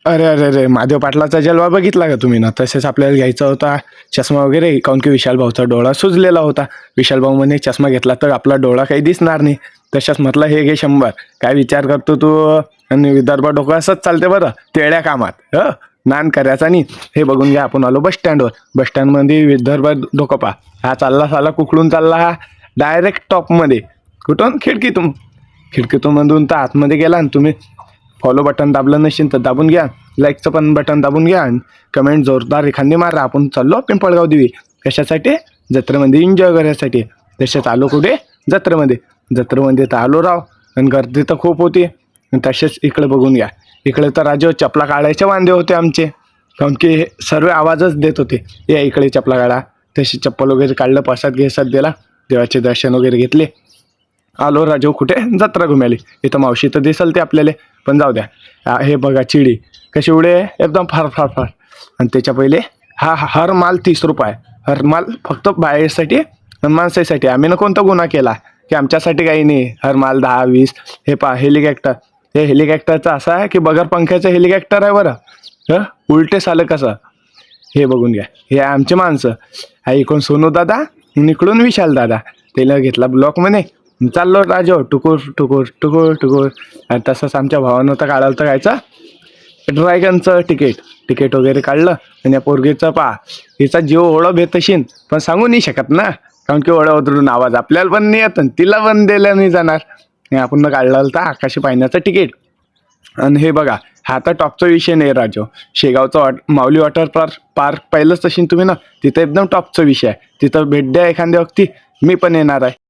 अरे अरे अरे, महादेव पाटलाचा जलवा बघितला का तुम्ही ना? तसेच आपल्याला घ्यायचा होता चष्मा वगैरे, काऊन की विशाल भाऊचा डोळा सुजलेला होता. विशाल भाऊ म्हणे चष्मा घेतला तर आपला डोळा काही दिसणार नाही. तशाच म्हटलं हे घे 100. काय विचार करतो तू? आणि विदर्भ डोकं असंच चालते बरं, तेड्या कामात नान करायचा नाही. हे बघून घ्या, आपण आलो बस स्टँडवर. बस स्टँडमध्ये विदर्भ डोकं पा. हा चालला साला कुकडून चालला, हा डायरेक्ट टॉपमध्ये. कुठून? खिडकीतून. खिडकीतून मधून तर आतमध्ये गेला. आणि तुम्ही फॉलो बटन दाबलं नसेल तर दाबून घ्या. लाईकचं पण बटन दाबून घ्या. आणि कमेंट जोरदार एखादी मारा. आपण चाललो पिंपळगाव देवी. कशासाठी? जत्रेमध्ये एन्जॉय करायसाठी. तसेच आलो कुठे? जत्रेमध्ये. जत्रेमध्ये तर आलो राव. आणि गर्दी तर खूप होती. आणि तसेच इकडे बघून घ्या. इकडे तर राजे चपला काढायचे वांदे होते आमचे, काऊन की हे सर्व आवाजच देत होते. या इकडे चपला काढा. तशी चप्पल वगैरे काढलं, प्रसाद घेसाद दिला, देवाचे दर्शन वगैरे घेतले. आलो राजू कुठे? जत्रा घुमाली. इथं मावशी तर दिसल ते आपल्याला, पण जाऊ द्या. हे बघा चिडी कशी उडे, एकदम फार फार फार. आणि त्याच्या पहिले हर माल 30 रुपये. हर माल फक्त बाहेरसाठी आणि माणसासाठी. आम्ही ना कोणता गुन्हा केला की आमच्यासाठी काही नाही. हर माल 10-20. हे पहा हेलिकॉप्टर. हे हेलिकॉप्टरचं असं आहे की बगर पंख्याचं हेलिकॉप्टर आहे बरं. उलटे आलं कसं, हे बघून घ्या. हे आमचे माणसं. हा इकडून सोनू दादा आणि इकडून विशाल दादा. त्याला घेतला ब्लॉकमध्ये. चाललो राजो टुकूर टुकूर टुकूर टुकूर. आणि तसंच आमच्या भावानं तर काढायला तर जायचं ड्रॅगनचं तिकीट वगैरे काढलं. आणि या पोरगीचं पा, हिचा जीव ओळख भेट तशीन, पण सांगू नाही शकत ना, कारण की ओळख उतरून आवाज आपल्याला पण नाही येत आणि तिला पण दिलं नाही जाणार. आणि आपण काढलं तर आकाशी पाहण्याचं तिकीट. आणि हे बघा, हा तर टॉपचा विषय नाही राजो. शेगावचं माऊली वॉटर पार्क पाहिलंच तशी तुम्ही ना, तिथं एकदम टॉपचा विषय आहे. तिथं भेट द्या एखाद्या वक्ती, मी पण येणार आहे.